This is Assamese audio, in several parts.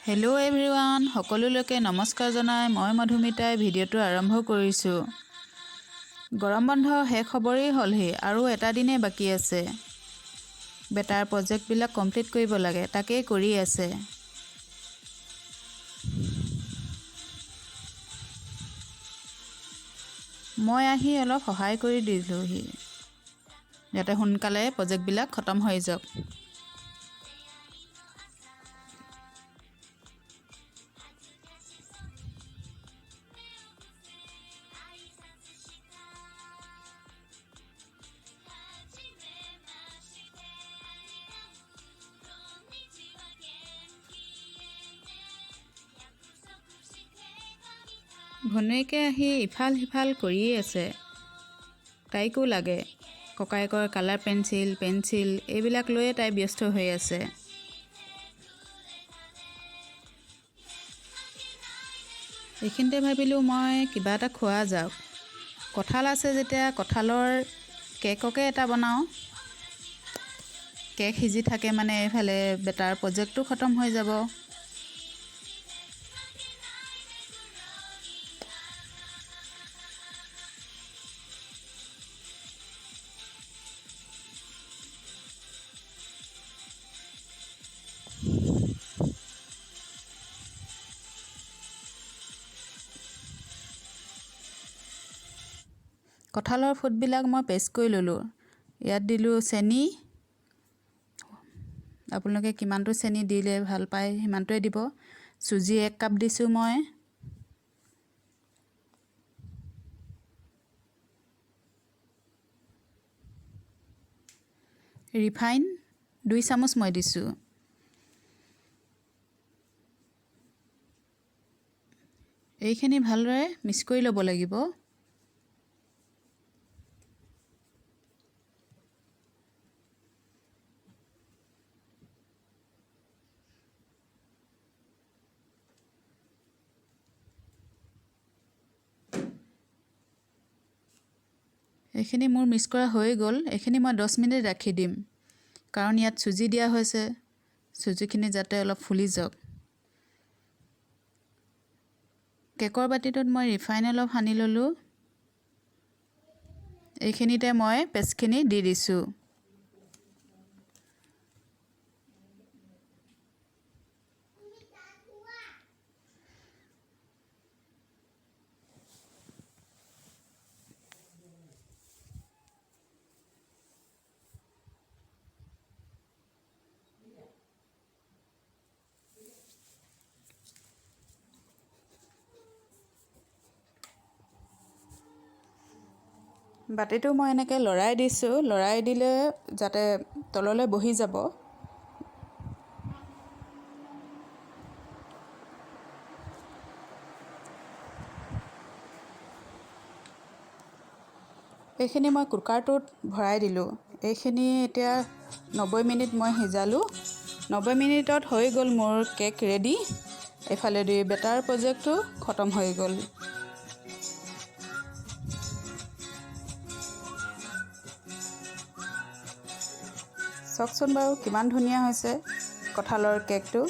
হেল্ল' এভৰিৱান, সকলোলৈকে নমস্কাৰ জনাই মই মধুমিতাই ভিডিঅ'টো আৰম্ভ কৰিছোঁ। গৰম বন্ধ শেষ হ'বৰেই হ'লহি আৰু এটা দিনে বাকী আছে। বেটাৰ প্ৰজেক্টবিলাক কমপ্লিট কৰিব লাগে, তাকেই কৰি আছে। মই আহি অলপ সহায় কৰি দিলোঁহি যাতে সোনকালে প্ৰজেক্টবিলাক খতম হৈ যাওক। ভনীয়েকে আহি ইফাল সিফাল কৰিয়ে আছে। তাইকো লাগে, ককায়েকৰ কালাৰ পেঞ্চিল এইবিলাক লৈয়ে তাই ব্যস্ত হৈ আছে। এইখিনিতে ভাবিলোঁ মই কিবা এটা খোৱা যাওক। কঁঠাল আছে যেতিয়া কঁঠালৰ কেককে এটা বনাওঁ। কেক সিজি থাকে মানে এইফালে বেটাৰ প্ৰজেক্টটো খতম হৈ যাব। কঁঠালৰ ফুটবিলাক মই পেষ্ট কৰি ল'লোঁ। ইয়াত দিলোঁ চেনি। আপোনালোকে কিমানটো চেনি দিলে ভাল পায় সিমানটোৱে দিব। চুজি 1 কাপ দিছোঁ মই। ৰিফাইন 2 চামুচ মই দিছোঁ। এইখিনি ভালদৰে মিক্স কৰি ল'ব লাগিব। এইখিনি মোৰ মিক্স কৰা হৈ গ'ল। এইখিনি মই 10 মিনিট ৰাখি দিম, কাৰণ ইয়াত চুজি দিয়া হৈছে। চুজিখিনি যাতে অলপ ফুলি যাওক। কেকৰ বাতিটোত মই ৰিফাইন অলপ সানি ল'লোঁ। এইখিনিতে মই পেষ্টখিনি দি দিছোঁ। বাতিটো মই এনেকৈ লৰাই দিছোঁ। লৰাই দিলে যাতে তললৈ বহি যাব। এইখিনি মই কুকাৰটোত ভৰাই দিলোঁ। এইখিনি এতিয়া 90 মিনিট মই সিজালোঁ। 90 মিনিটত হৈ গ'ল মোৰ কেক ৰেডি। এইফালেদি বেটাৰ প্ৰজেক্টটো খতম হৈ গ'ল। চাওকচোন বাৰু কিমান ধুনীয়া হৈছে কঁঠালৰ কেকটো।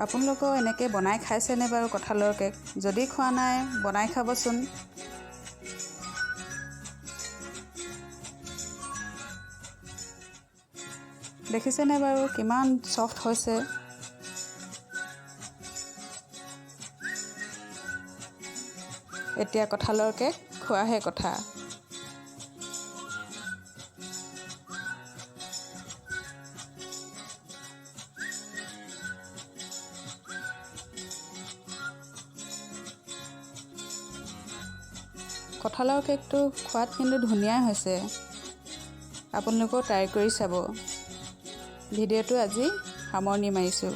আপোনালোকেও এনেকৈ বনাই খাইছেনে বাৰু কঁঠালৰ কেক? যদি খোৱা নাই বনাই খাবচোন। দেখিছেনে বাৰু কিমান ছফ্ট হৈছে? এতিয়া কঁঠালৰ কেক খোৱাহে কথা। কঁঠালৰ কেকটো খোৱাত কিন্তু ধুনীয়া হৈছে। আপোনালোকেও ট্ৰাই কৰি চাব। ভিডিঅ'টো আজি সামৰণি মাৰিছোঁ।